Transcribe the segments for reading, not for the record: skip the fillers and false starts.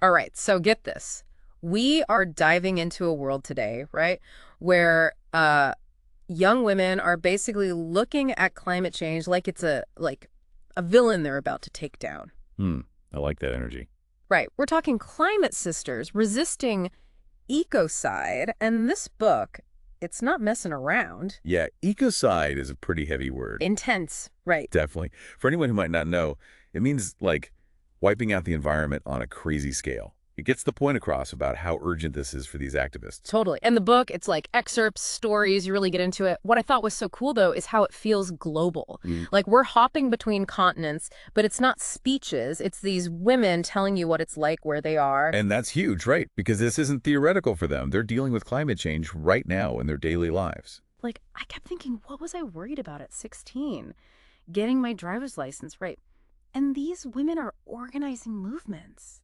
All right, so get this. We are diving into a world today, right, where young women are basically looking at climate change like it's a villain they're about to take down. Hmm. I like that energy. Right. We're talking climate sisters resisting ecocide, and this book, it's not messing around. Yeah, ecocide is a pretty heavy word. Intense, right. Definitely. For anyone who might not know, it means like wiping out the environment on a crazy scale. It gets the point across about how urgent this is for these activists. Totally. And the book, it's like excerpts, stories, you really get into it. What I thought was so cool, though, is how it feels global. Like we're hopping between continents, but it's not speeches. It's these women telling you what it's like where they are. And that's huge, right? Because this isn't theoretical for them. They're dealing with climate change right now in their daily lives. Like, I kept thinking, what was I worried about at 16? Getting my driver's license, right? And these women are organizing movements.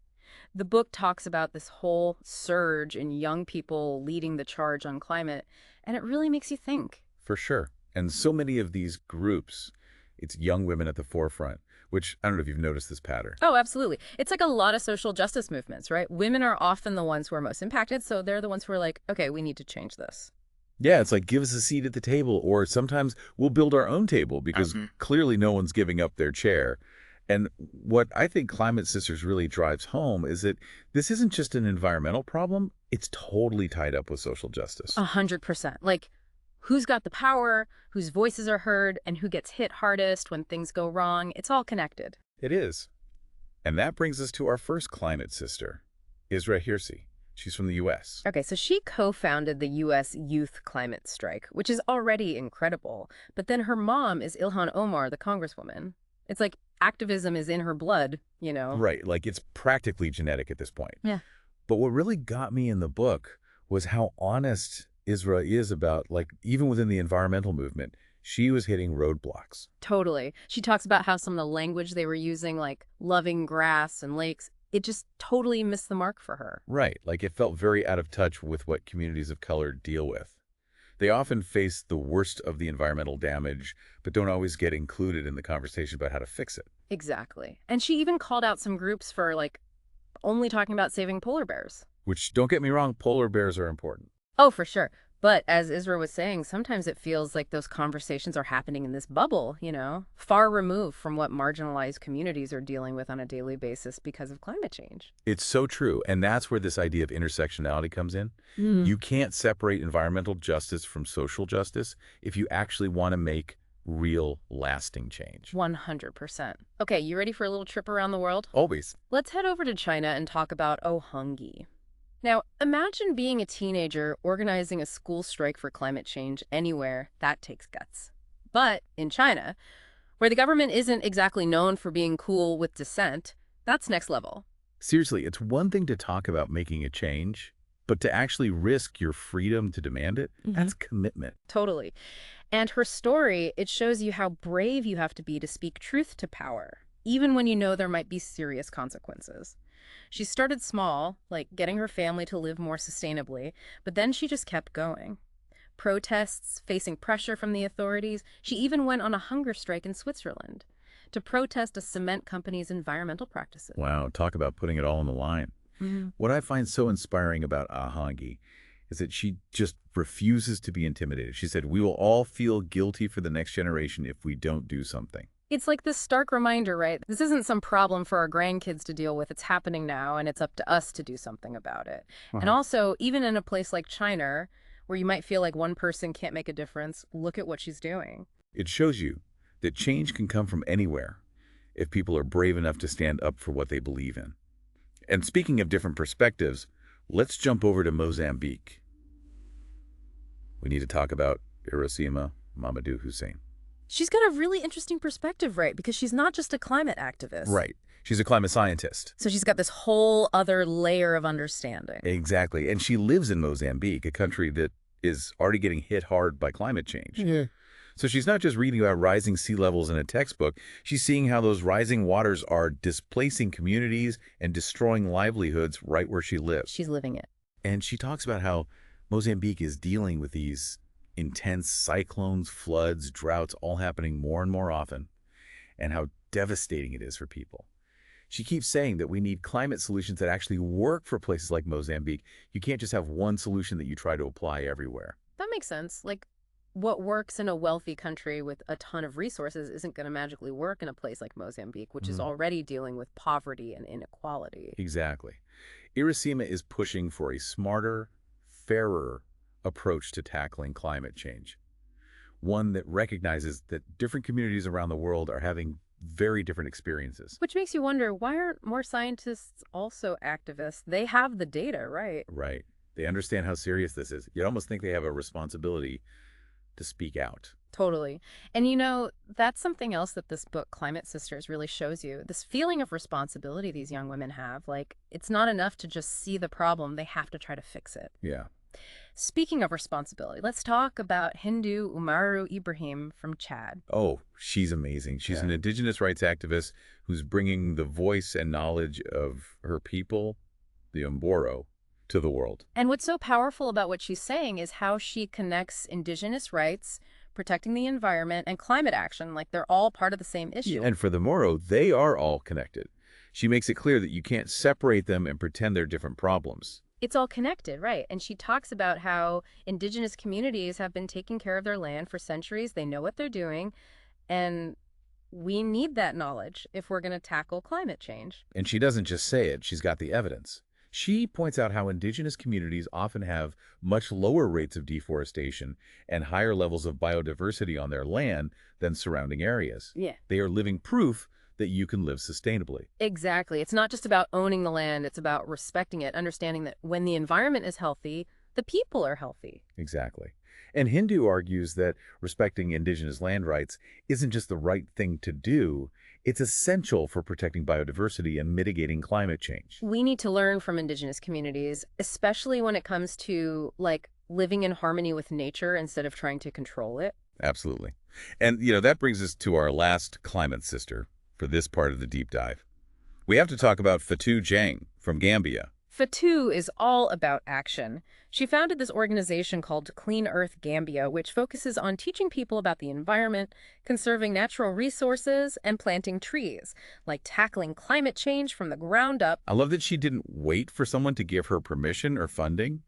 The book talks about this whole surge in young people leading the charge on climate, and it really makes you think. For sure. And so many of these groups, it's young women at the forefront, which I don't know if you've noticed this pattern. Oh, absolutely. It's like a lot of social justice movements, right? Women are often the ones who are most impacted, so they're the ones who are like, okay, we need to change this. Yeah, it's like give us a seat at the table, or sometimes we'll build our own table because clearly no one's giving up their chair. And what I think Climate Sisters really drives home is that this isn't just an environmental problem, it's totally tied up with social justice. 100%. Like, who's got the power, whose voices are heard, and who gets hit hardest when things go wrong. It's all connected. It is. And that brings us to our first climate sister, Isra Hirsi. She's from the U.S. Okay, so she co-founded the U.S. Youth Climate Strike, which is already incredible. But then her mom is Ilhan Omar, the congresswoman. It's like activism is in her blood, you know? Right, like it's practically genetic at this point. Yeah. But what really got me in the book was how honest Isra is about, like, even within the environmental movement, she was hitting roadblocks. Totally. She talks about how some of the language they were using, like loving grass and lakes, it just totally missed the mark for her. Right, like it felt very out of touch with what communities of color deal with. They often face the worst of the environmental damage, but don't always get included in the conversation about how to fix it. Exactly. And she even called out some groups for, like, only talking about saving polar bears. Which, don't get me wrong, polar bears are important. Oh, for sure. But as Isra was saying, sometimes it feels like those conversations are happening in this bubble, you know, far removed from what marginalized communities are dealing with on a daily basis because of climate change. It's so true, and that's where this idea of intersectionality comes in. You can't separate environmental justice from social justice if you actually want to make real, lasting change. 100%. Okay, you ready for a little trip around the world? Always. Let's head over to China and talk about Hongyi. Now, imagine being a teenager organizing a school strike for climate change anywhere. That takes guts. But in China, where the government isn't exactly known for being cool with dissent, that's next level. Seriously, it's one thing to talk about making a change, but to actually risk your freedom to demand it, that's commitment. Totally. And her story, it shows you how brave you have to be to speak truth to power, even when you know there might be serious consequences. She started small, like getting her family to live more sustainably, but then she just kept going. Protests, facing pressure from the authorities. She even went on a hunger strike in Switzerland to protest a cement company's environmental practices. Wow, talk about putting it all on the line. What I find so inspiring about Hongyi is that she just refuses to be intimidated. She said, we will all feel guilty for the next generation if we don't do something. It's like this stark reminder, right? This isn't some problem for our grandkids to deal with. It's happening now, and it's up to us to do something about it. And also, even in a place like China, where you might feel like one person can't make a difference, look at what she's doing. It shows you that change can come from anywhere if people are brave enough to stand up for what they believe in. And speaking of different perspectives, let's jump over to Mozambique. We need to talk about Iracema, Mamadu, Hussein. She's got a really interesting perspective, right? Because she's not just a climate activist. Right. She's a climate scientist. So she's got this whole other layer of understanding. Exactly. And she lives in Mozambique, a country that is already getting hit hard by climate change. So she's not just reading about rising sea levels in a textbook. She's seeing how those rising waters are displacing communities and destroying livelihoods right where she lives. She's living it. And she talks about how Mozambique is dealing with these intense cyclones, floods, droughts, all happening more and more often, and how devastating it is for people. She keeps saying that we need climate solutions that actually work for places like Mozambique. You can't just have one solution that you try to apply everywhere. That makes sense. Like, what works in a wealthy country with a ton of resources isn't going to magically work in a place like Mozambique, which is Mhm. already dealing with poverty and inequality. Exactly. Iracema is pushing for a smarter, fairer approach to tackling climate change. One that recognizes that different communities around the world are having very different experiences. Which makes you wonder, why aren't more scientists also activists? They have the data, right? Right. They understand how serious this is. You'd almost think they have a responsibility to speak out. Totally. And that's something else that this book, Climate Sisters, really shows you. This feeling of responsibility these young women have. Like, it's not enough to just see the problem, they have to try to fix it. Yeah. Speaking of responsibility, let's talk about Hindu Oumarou Ibrahim from Chad. Oh, she's amazing. She's an indigenous rights activist who's bringing the voice and knowledge of her people, the Oumarou, to the world. And what's so powerful about what she's saying is how she connects indigenous rights, protecting the environment, and climate action. Like, they're all part of the same issue. And for the Moro, they are all connected. She makes it clear that you can't separate them and pretend they're different problems. It's all connected, right? And she talks about how indigenous communities have been taking care of their land for centuries. They know what they're doing. And we need that knowledge if we're going to tackle climate change. And she doesn't just say it, she's got the evidence. She points out how indigenous communities often have much lower rates of deforestation and higher levels of biodiversity on their land than surrounding areas. Yeah. They are living proof that you can live sustainably. Exactly. It's not just about owning the land. It's about respecting it, understanding that when the environment is healthy, the people are healthy. Exactly. And Hindu argues that respecting indigenous land rights isn't just the right thing to do, it's essential for protecting biodiversity and mitigating climate change. We need to learn from indigenous communities, especially when it comes to, like, living in harmony with nature instead of trying to control it. Absolutely. And, that brings us to our last climate sister for this part of the deep dive. We have to talk about Fatou Jeng from Gambia. Fatou is all about action. She founded this organization called Clean Earth Gambia, which focuses on teaching people about the environment, conserving natural resources, and planting trees, like tackling climate change from the ground up. I love that she didn't wait for someone to give her permission or funding.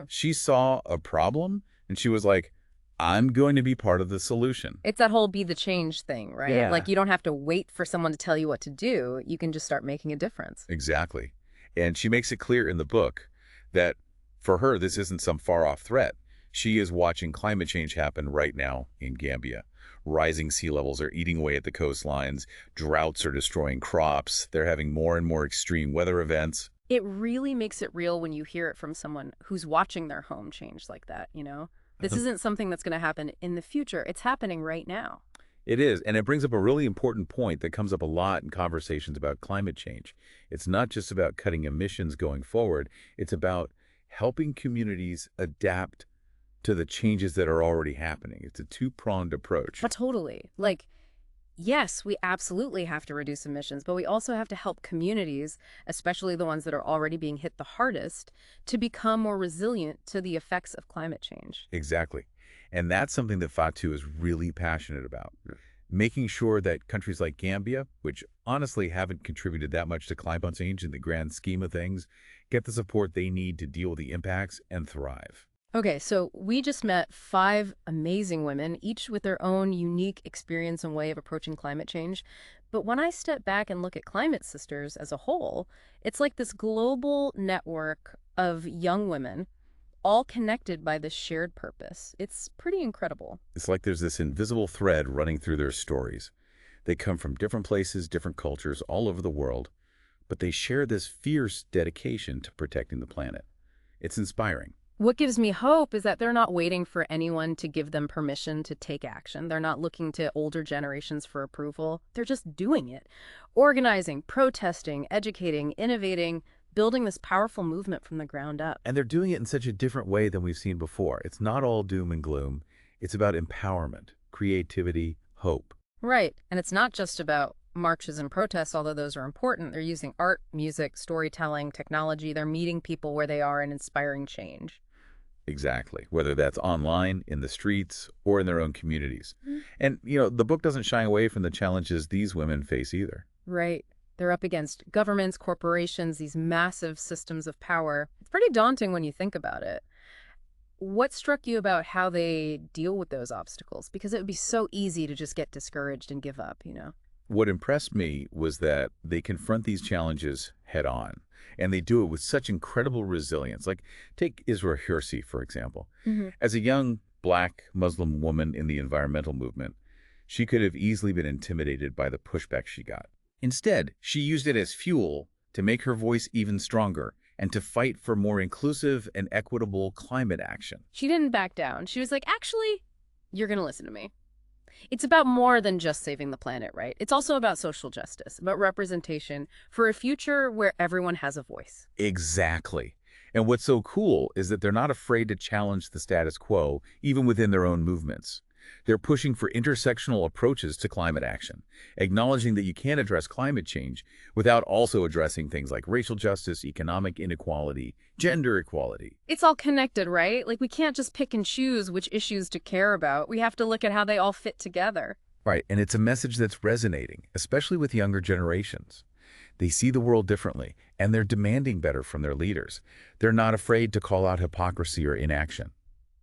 She saw a problem, and she was like, I'm going to be part of the solution. It's that whole be the change thing, right? Yeah. Like, you don't have to wait for someone to tell you what to do. You can just start making a difference. Exactly. And she makes it clear in the book that for her, this isn't some far-off threat. She is watching climate change happen right now in Gambia. Rising sea levels are eating away at the coastlines. Droughts are destroying crops. They're having more and more extreme weather events. It really makes it real when you hear it from someone who's watching their home change like that, This isn't something that's going to happen in the future. It's happening right now. It is, and it brings up a really important point that comes up a lot in conversations about climate change. It's not just about cutting emissions going forward. It's about helping communities adapt to the changes that are already happening. It's a two-pronged approach. But totally. Like, yes, we absolutely have to reduce emissions, but we also have to help communities, especially the ones that are already being hit the hardest, to become more resilient to the effects of climate change. Exactly. And that's something that Fatou is really passionate about. Making sure that countries like Gambia, which honestly haven't contributed that much to climate change in the grand scheme of things, get the support they need to deal with the impacts and thrive. Okay, so we just met 5 amazing women, each with their own unique experience and way of approaching climate change. But when I step back and look at Climate Sisters as a whole, it's like this global network of young women, all connected by this shared purpose. It's pretty incredible. It's like there's this invisible thread running through their stories. They come from different places, different cultures, all over the world, but they share this fierce dedication to protecting the planet. It's inspiring. What gives me hope is that they're not waiting for anyone to give them permission to take action. They're not looking to older generations for approval. They're just doing it. Organizing, protesting, educating, innovating, building this powerful movement from the ground up. And they're doing it in such a different way than we've seen before. It's not all doom and gloom. It's about empowerment, creativity, hope. Right. And it's not just about marches and protests, although those are important. They're using art, music, storytelling, technology. They're meeting people where they are and inspiring change. Exactly. Whether that's online, in the streets, or in their own communities. And, the book doesn't shy away from the challenges these women face either. Right. They're up against governments, corporations, these massive systems of power. It's pretty daunting when you think about it. What struck you about how they deal with those obstacles? Because it would be so easy to just get discouraged and give up, you know? What impressed me was that they confront these challenges head on, and they do it with such incredible resilience. Like, take Isra Hirsi, for example. Hmm. As a young black Muslim woman in the environmental movement, she could have easily been intimidated by the pushback she got. Instead, she used it as fuel to make her voice even stronger and to fight for more inclusive and equitable climate action. She didn't back down. She was like, actually, you're going to listen to me. It's about more than just saving the planet, right? It's also about social justice, about representation for a future where everyone has a voice. Exactly. And what's so cool is that they're not afraid to challenge the status quo, even within their own movements. They're pushing for intersectional approaches to climate action, acknowledging that you can't address climate change without also addressing things like racial justice, economic inequality, gender equality. It's all connected, right? Like, we can't just pick and choose which issues to care about. We have to look at how they all fit together. Right, and it's a message that's resonating, especially with younger generations. They see the world differently, and they're demanding better from their leaders. They're not afraid to call out hypocrisy or inaction.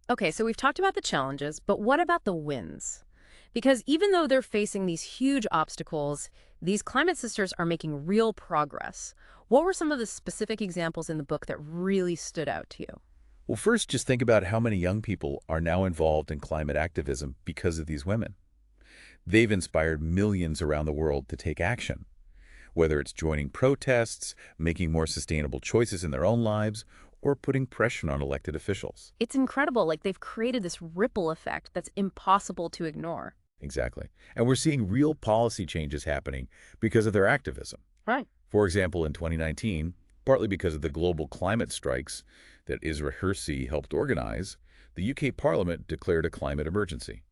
Okay, so we've talked about the challenges, but what about the wins? Because even though they're facing these huge obstacles, these climate sisters are making real progress. What were some of the specific examples in the book that really stood out to you? Well, first, just think about how many young people are now involved in climate activism because of these women. They've inspired millions around the world to take action, whether it's joining protests, making more sustainable choices in their own lives, or putting pressure on elected officials. It's incredible. Like, they've created this ripple effect that's impossible to ignore. Exactly. And we're seeing real policy changes happening because of their activism. Right. For example, in 2019, partly because of the global climate strikes that Isra Hirsi helped organize, the UK Parliament declared a climate emergency.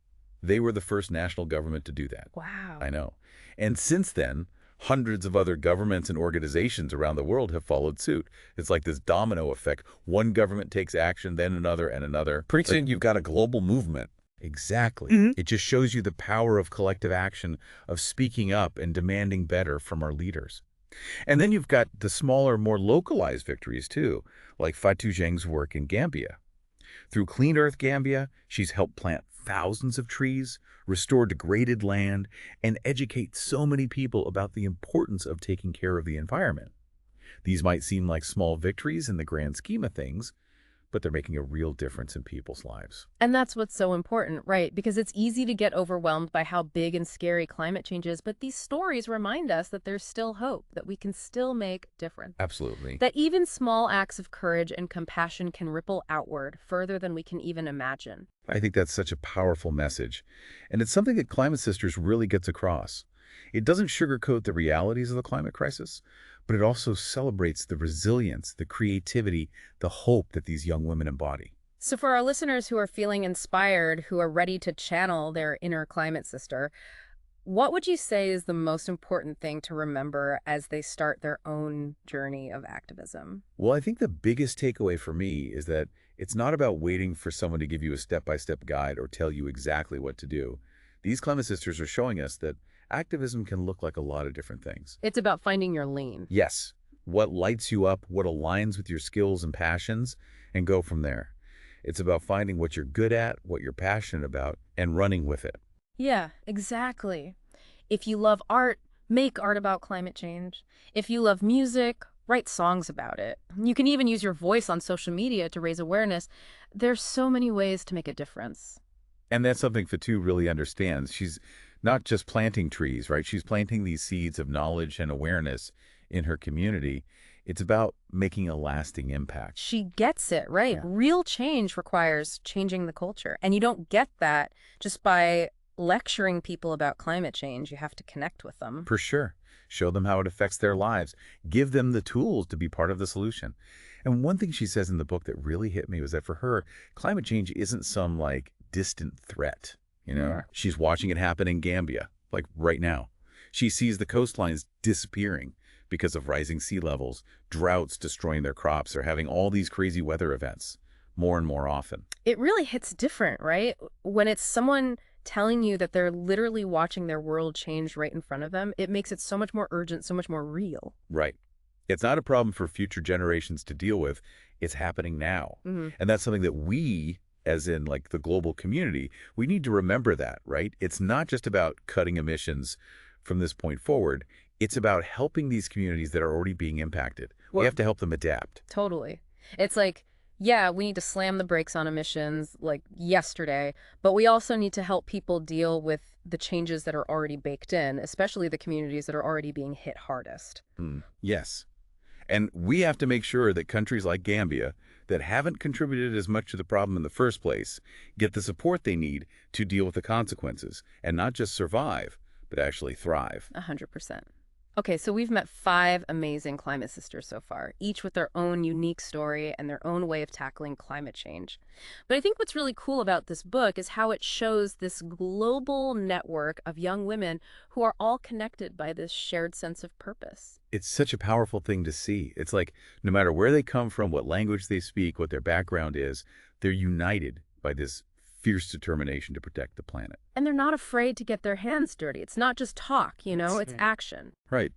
They were the first national government to do that. Wow. I know. And since then, hundreds of other governments and organizations around the world have followed suit. It's like this domino effect. One government takes action, then another and another. Pretty soon you've got a global movement. Exactly. It just shows you the power of collective action, of speaking up and demanding better from our leaders. And then you've got the smaller, more localized victories too, like Fatou Jeng's work in Gambia. Through Clean Earth Gambia, she's helped plant thousands of trees, restore degraded land, and educate so many people about the importance of taking care of the environment. These might seem like small victories in the grand scheme of things, but they're making a real difference in people's lives. And that's what's so important, right? Because it's easy to get overwhelmed by how big and scary climate change is, but these stories remind us that there's still hope, that we can still make a difference. Absolutely. That even small acts of courage and compassion can ripple outward further than we can even imagine. I think that's such a powerful message. And it's something that Climate Sisters really gets across. It doesn't sugarcoat the realities of the climate crisis, but it also celebrates the resilience, the creativity, the hope that these young women embody. So for our listeners who are feeling inspired, who are ready to channel their inner climate sister, what would you say is the most important thing to remember as they start their own journey of activism? Well, I think the biggest takeaway for me is that it's not about waiting for someone to give you a step-by-step guide or tell you exactly what to do. These Climate Sisters are showing us that activism can look like a lot of different things. It's about finding your lane. Yes, what lights you up, what aligns with your skills and passions, and go from there. It's about finding what you're good at, what you're passionate about, and running with it. Yeah, exactly. If you love art, make art about climate change. If you love music, write songs about it. You can even use your voice on social media to raise awareness. There's so many ways to make a difference. And that's something Fatou really understands. She's not just planting trees, right? She's planting these seeds of knowledge and awareness in her community. It's about making a lasting impact. She gets it, right? Yeah. Real change requires changing the culture. And you don't get that just by lecturing people about climate change. You have to connect with them. For sure. Show them how it affects their lives. Give them the tools to be part of the solution. And one thing she says in the book that really hit me was that for her, climate change isn't some like distant threat. You know, Yeah. she's watching it happen in Gambia, like right now. She sees the coastlines disappearing because of rising sea levels, droughts destroying their crops, or having all these crazy weather events more and more often. It really hits different, right? When it's someone telling you that they're literally watching their world change right in front of them, it makes it so much more urgent, so much more real. Right. It's not a problem for future generations to deal with. It's happening now. Hmm. And that's something that we, as in like the global community, we need to remember that, right? It's not just about cutting emissions from this point forward. It's about helping these communities that are already being impacted. We Well, have to help them adapt. totally. It's like, yeah, we need to slam the brakes on emissions like yesterday, but we also need to help people deal with the changes that are already baked in, especially the communities that are already being hit hardest. Yes. And we have to make sure that countries like Gambia that haven't contributed as much to the problem in the first place get the support they need to deal with the consequences and not just survive, but actually thrive. 100%. Okay, so we've met 5 amazing climate sisters so far, each with their own unique story and their own way of tackling climate change. But I think what's really cool about this book is how it shows this global network of young women who are all connected by this shared sense of purpose. It's such a powerful thing to see. It's like no matter where they come from, what language they speak, what their background is, they're united by this fierce determination to protect the planet. And they're not afraid to get their hands dirty. It's not just talk, it's action. Right.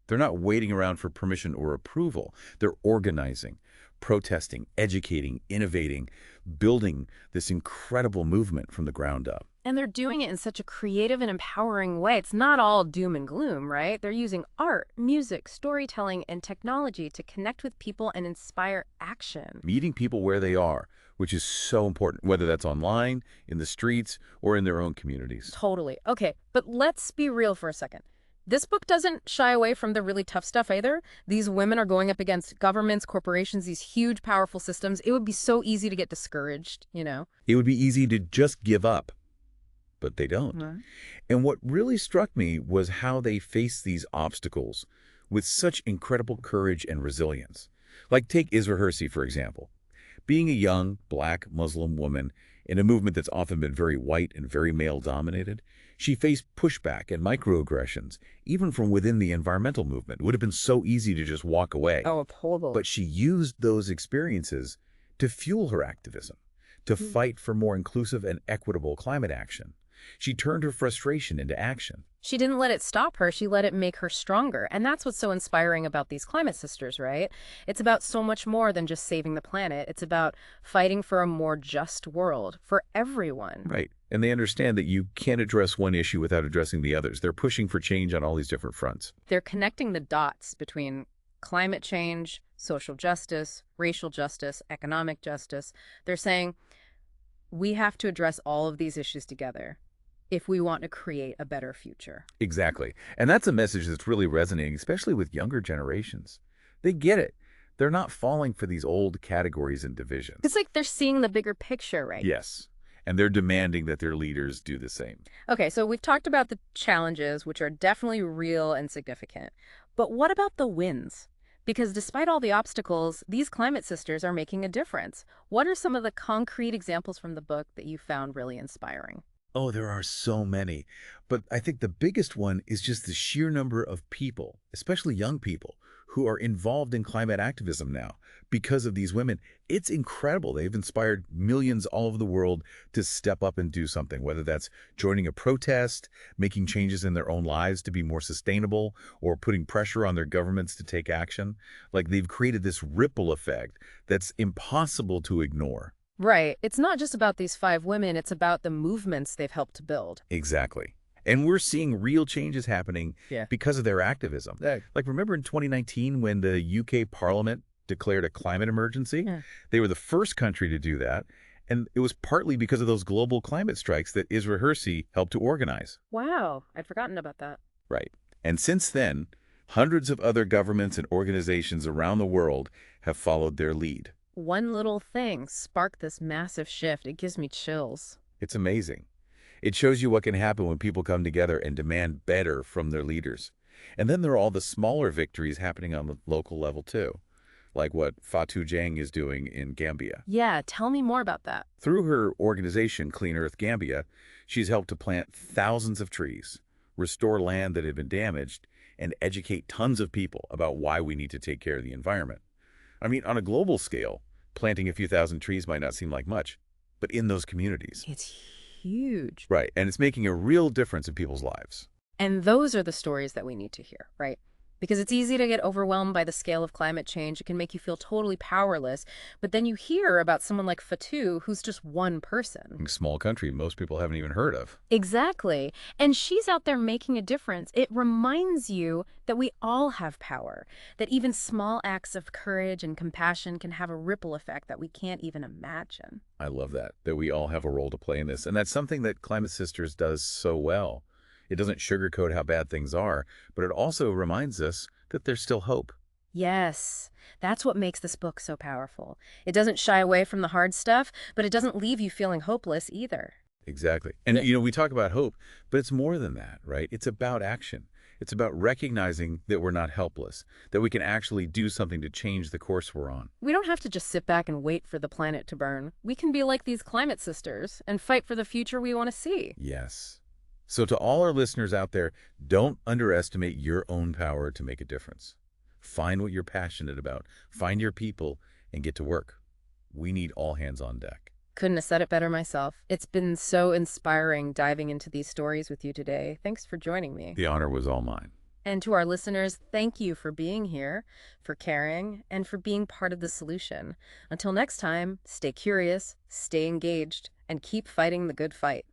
They're not waiting around for permission or approval. They're organizing, protesting, educating, innovating, building this incredible movement from the ground up. And they're doing it in such a creative and empowering way. It's not all doom and gloom, right? They're using art, music, storytelling, and technology to connect with people and inspire action. Meeting people where they are, which is so important, whether that's online, in the streets, or in their own communities. Totally. Okay, but let's be real for a second. This book doesn't shy away from the really tough stuff either. These women are going up against governments, corporations, these huge, powerful systems. It would be so easy to get discouraged. It would be easy to just give up, but they don't. Right. And what really struck me was how they face these obstacles with such incredible courage and resilience. Like take Isra Hirsi, for example. Being a young, black Muslim woman in a movement that's often been very white and very male-dominated, she faced pushback and microaggressions, even from within the environmental movement. It would have been so easy to just walk away. Oh, totally. But she used those experiences to fuel her activism, to fight for more inclusive and equitable climate action. She turned her frustration into action. She didn't let it stop her. She let it make her stronger. And that's what's so inspiring about these climate sisters, right? It's about so much more than just saving the planet. It's about fighting for a more just world for everyone. Right. And they understand that you can't address one issue without addressing the others. They're pushing for change on all these different fronts. They're connecting the dots between climate change, social justice, racial justice, economic justice. They're saying we have to address all of these issues together if we want to create a better future. Exactly. And that's a message that's really resonating, especially with younger generations. They get it. They're not falling for these old categories and divisions. It's like they're seeing the bigger picture, right? Yes. And they're demanding that their leaders do the same. Okay, so we've talked about the challenges, which are definitely real and significant. But what about the wins? Because despite all the obstacles, these climate sisters are making a difference. What are some of the concrete examples from the book that you found really inspiring? Oh, there are so many. But I think the biggest one is just the sheer number of people, especially young people, who are involved in climate activism now because of these women. It's incredible. They've inspired millions all over the world to step up and do something, whether that's joining a protest, making changes in their own lives to be more sustainable, or putting pressure on their governments to take action. Like they've created this ripple effect that's impossible to ignore. Right. It's not just about these 5 women, it's about the movements they've helped to build. Exactly. And we're seeing real changes happening because of their activism. Yeah. Like remember in 2019 when the UK Parliament declared a climate emergency? Yeah. They were the first country to do that. And it was partly because of those global climate strikes that Isra Hirsi helped to organize. Wow, I'd forgotten about that. Right. And since then, hundreds of other governments and organizations around the world have followed their lead. One little thing sparked this massive shift. It gives me chills. It's amazing. It shows you what can happen when people come together and demand better from their leaders. And then there are all the smaller victories happening on the local level too, like what Fatou Jeng is doing in Gambia. Yeah, tell me more about that. Through her organization, Clean Earth Gambia, she's helped to plant thousands of trees, restore land that had been damaged, and educate tons of people about why we need to take care of the environment. I mean, on a global scale, planting a few thousand trees might not seem like much, but in those communities, It's huge. Right, and it's making a real difference in people's lives. And those are the stories that we need to hear, right? Because it's easy to get overwhelmed by the scale of climate change. It can make you feel totally powerless. But then you hear about someone like Fatou, who's just one person. A small country most people haven't even heard of. Exactly. And she's out there making a difference. It reminds you that we all have power, that even small acts of courage and compassion can have a ripple effect that we can't even imagine. I love that we all have a role to play in this. And that's something that Climate Sisters does so well. It doesn't sugarcoat how bad things are, but it also reminds us that there's still hope. Yes, that's what makes this book so powerful. It doesn't shy away from the hard stuff, but it doesn't leave you feeling hopeless either. Exactly. And, we talk about hope, but it's more than that, right? It's about action. It's about recognizing that we're not helpless, that we can actually do something to change the course we're on. We don't have to just sit back and wait for the planet to burn. We can be like these climate sisters and fight for the future we want to see. Yes. So to all our listeners out there, don't underestimate your own power to make a difference. Find what you're passionate about, find your people, and get to work. We need all hands on deck. Couldn't have said it better myself. It's been so inspiring diving into these stories with you today. Thanks for joining me. The honor was all mine. And to our listeners, thank you for being here, for caring, and for being part of the solution. Until next time, stay curious, stay engaged, and keep fighting the good fight.